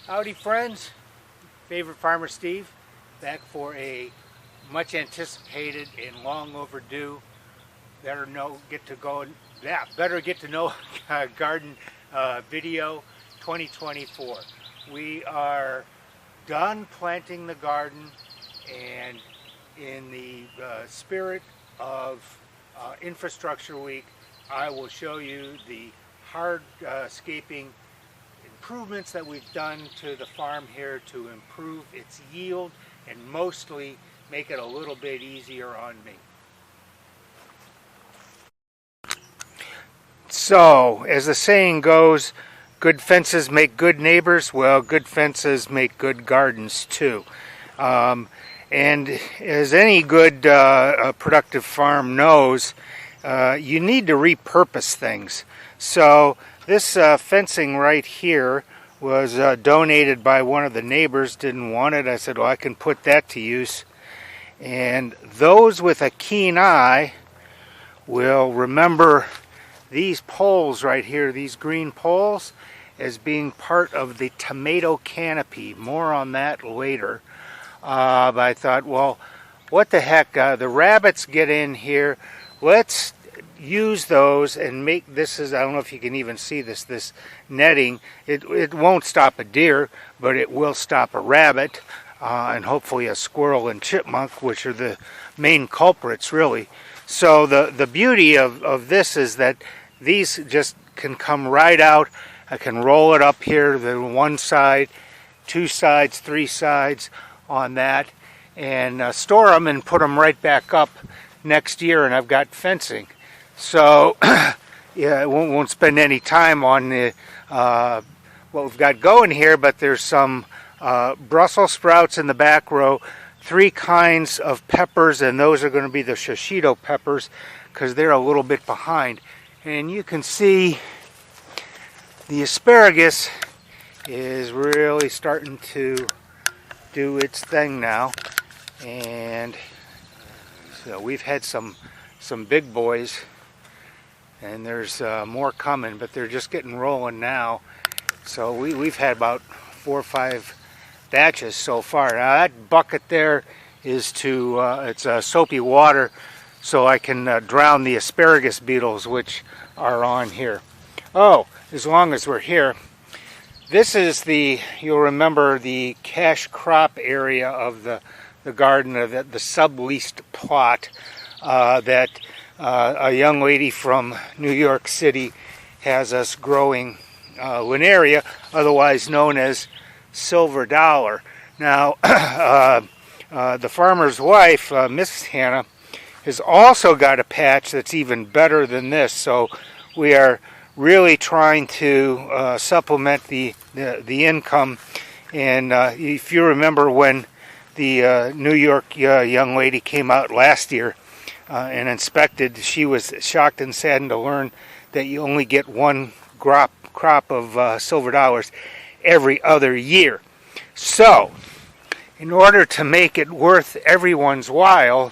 Howdy friends, favorite farmer Steve, back for a much anticipated and long overdue better get to know garden video 2024. We are done planting the garden, and in the spirit of Infrastructure Week, I will show you the hardscaping improvements that we've done to the farm here to improve its yield and mostly make it a little bit easier on me. So, as the saying goes, good fences make good neighbors. Well, good fences make good gardens too. And as any good productive farm knows, you need to repurpose things. So this fencing right here was donated by one of the neighbors, didn't want it. I said, well, I can put that to use. And those with a keen eye will remember these poles right here, these green poles, as being part of the tomato canopy. More on that later. But I thought, well, what the heck, the rabbits get in here. Let's use those and make this I don't know if you can even see this netting. It won't stop a deer, but it will stop a rabbit, and hopefully a squirrel and chipmunk, which are the main culprits really. So the beauty of this is that these just can come right out. I can roll it up here, the one side, two sides, three sides on that, and store them and put them right back up next year, and I've got fencing. So yeah, I won't spend any time on the what we've got going here, but there's some Brussels sprouts in the back row, 3 kinds of peppers, and those are going to be the shishito peppers because they're a little bit behind. And you can see the asparagus is really starting to do its thing now, and so we've had some big boys, and there's more coming, but they're just getting rolling now. So we've had about 4 or 5 batches so far. Now that bucket there is it's soapy water, so I can drown the asparagus beetles which are on here. Oh, as long as we're here, this is you'll remember the cash crop area of the garden, of the sub-leased plot that a young lady from New York City has us growing Linaria, otherwise known as silver dollar. Now, the farmer's wife, Mrs. Hannah, has also got a patch that's even better than this. So we are really trying to supplement the income. And if you remember when the New York young lady came out last year and inspected, she was shocked and saddened to learn that you only get one crop of silver dollars every other year. So in order to make it worth everyone's while,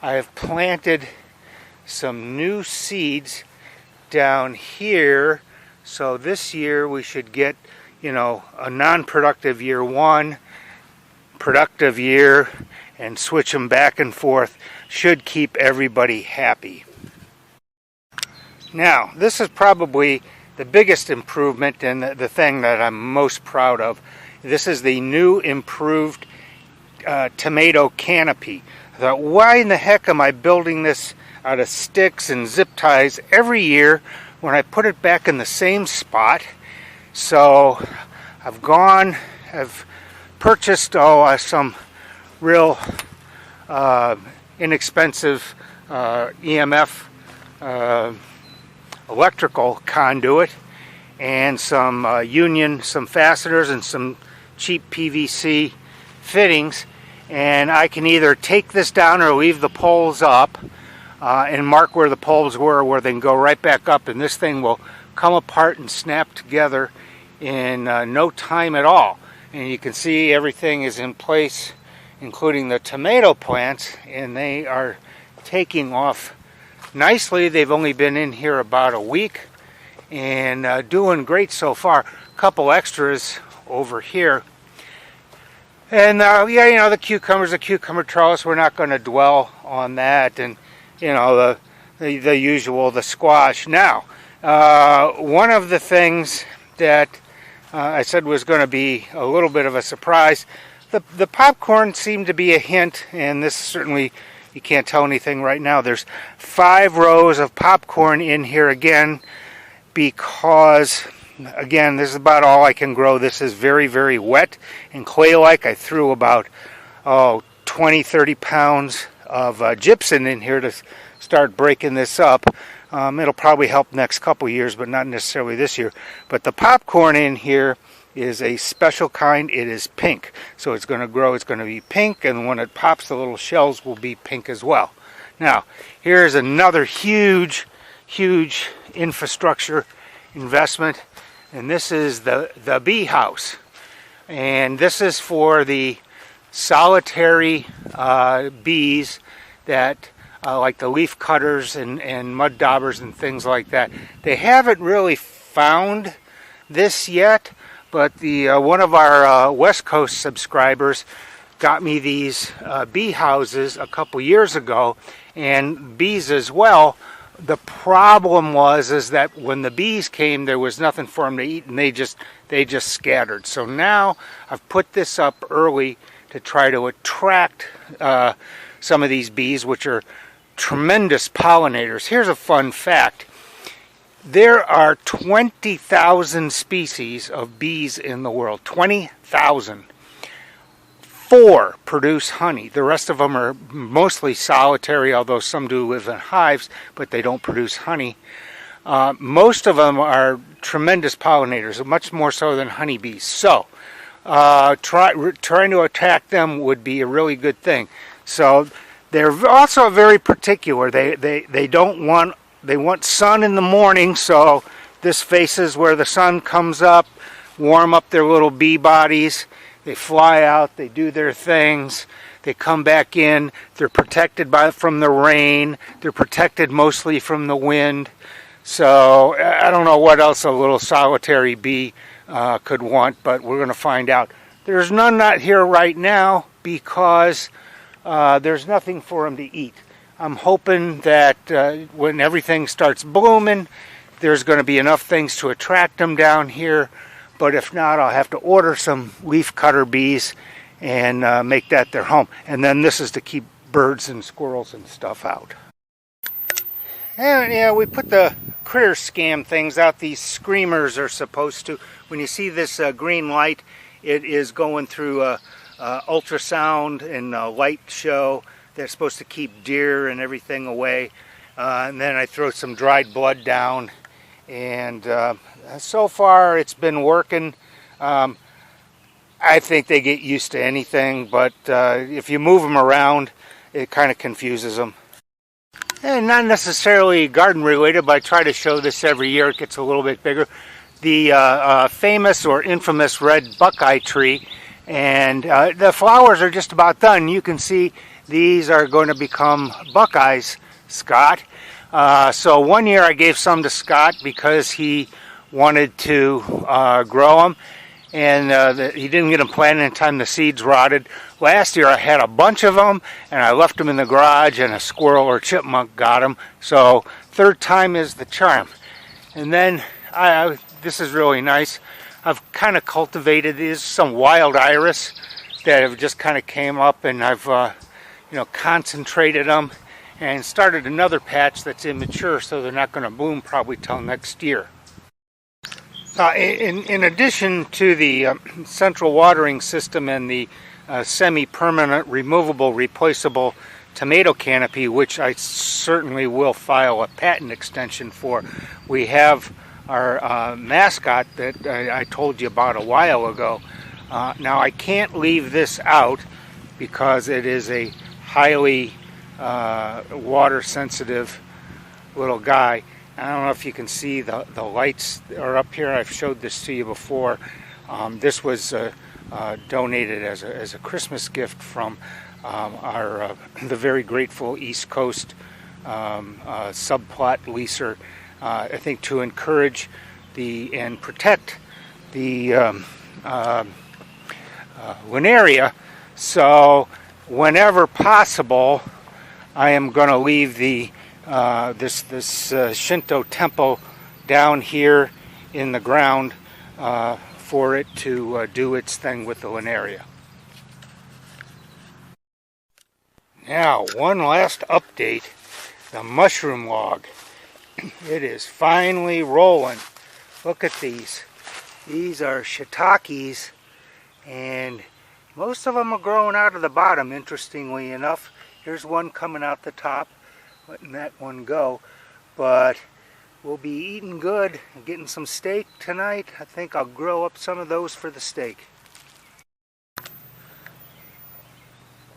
I have planted some new seeds down here. So this year we should get, a non-productive year 1, productive year, and switch them back and forth. Should keep everybody happy. Now, this is probably the biggest improvement and the thing that I'm most proud of. This is the new improved tomato canopy. I thought, why in the heck am I building this out of sticks and zip ties every year when I put it back in the same spot? So I've purchased some real inexpensive EMF electrical conduit and some some fasteners and some cheap PVC fittings, and I can either take this down or leave the poles up and mark where the poles where they can go right back up, and this thing will come apart and snap together in no time at all. And you can see everything is in place, including the tomato plants, and they are taking off nicely. They've only been in here about a week and doing great so far. A couple extras over here. And yeah, you know, the cucumbers, the cucumber trellis, we're not going to dwell on that. And, you know, the usual, the squash. Now, one of the things that I said was going to be a little bit of a surprise, the popcorn seemed to be a hint, and this certainly, you can't tell anything right now. There's 5 rows of popcorn in here again, because again, this is about all I can grow. This is very, very wet and clay-like. I threw about 20-30 pounds of gypsum in here to start breaking this up. It'll probably help next couple years, but not necessarily this year. But the popcorn in here is a special kind. It is pink, so it's going to grow. It's going to be pink, and when it pops, the little shells will be pink as well. Now, here's another huge infrastructure investment, and this is the bee house, and this is for the solitary bees that like the leaf cutters and mud daubers and things like that. They haven't really found this yet, but one of our West Coast subscribers got me these bee houses a couple years ago, and bees as well. The problem is that when the bees came, there was nothing for them to eat, and they just scattered. So now I've put this up early to try to attract some of these bees, which are tremendous pollinators. Here's a fun fact. There are 20,000 species of bees in the world. 20,000. 4 produce honey. The rest of them are mostly solitary, although some do live in hives, but they don't produce honey. Most of them are tremendous pollinators, much more so than honeybees. So, trying to attack them would be a really good thing. So, they're also very particular. They want sun in the morning, so this faces where the sun comes up, warm up their little bee bodies. They fly out, they do their things, they come back in, they're protected from the rain, they're protected mostly from the wind. So I don't know what else a little solitary bee could want, but we're going to find out. There's none not here right now because there's nothing for them to eat. I'm hoping that when everything starts blooming, there's going to be enough things to attract them down here. But if not, I'll have to order some leaf cutter bees and make that their home. And then this is to keep birds and squirrels and stuff out. And yeah, we put the critter scam things out. These screamers are supposed to, when you see this green light, it is going through ultrasound and light show. They're supposed to keep deer and everything away. And then I throw some dried blood down, and so far it's been working. I think they get used to anything, but if you move them around, it kind of confuses them. And not necessarily garden related, but I try to show this every year. It gets a little bit bigger. The famous or infamous red buckeye tree, and the flowers are just about done. You can see these are going to become buckeyes, Scott. So one year I gave some to Scott because he wanted to grow them, and he didn't get them planted in time. The seeds rotted. Last year I had a bunch of them, and I left them in the garage, and a squirrel or chipmunk got them. So third time is the charm. And then this is really nice. I've kind of cultivated these, some wild iris that have just kind of came up, and I've concentrated them and started another patch that's immature, so they're not going to bloom probably till next year. In addition to the central watering system and the semi-permanent, removable, replaceable tomato canopy, which I certainly will file a patent extension for, we have our mascot that I told you about a while ago. Now I can't leave this out because it is a highly water sensitive little guy. I don't know if you can see the lights are up here. I've showed this to you before. This was donated as a Christmas gift from the very grateful East Coast subplot leaser. I think to encourage and protect the linaria. So whenever possible, I am going to leave the this Shinto temple down here in the ground for it to do its thing with the linaria. Now, one last update. The mushroom log. It is finally rolling. Look at these. These are shiitakes, and most of them are growing out of the bottom, interestingly enough. Here's one coming out the top, letting that one go. But we'll be eating good and getting some steak tonight. I think I'll grill up some of those for the steak.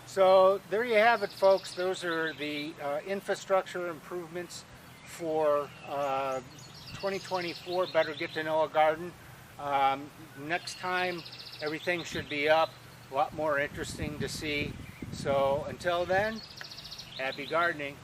So there you have it, folks. Those are the infrastructure improvements for 2024. Better get to know a garden. Next time, everything should be up. A lot more interesting to see. So until then, happy gardening.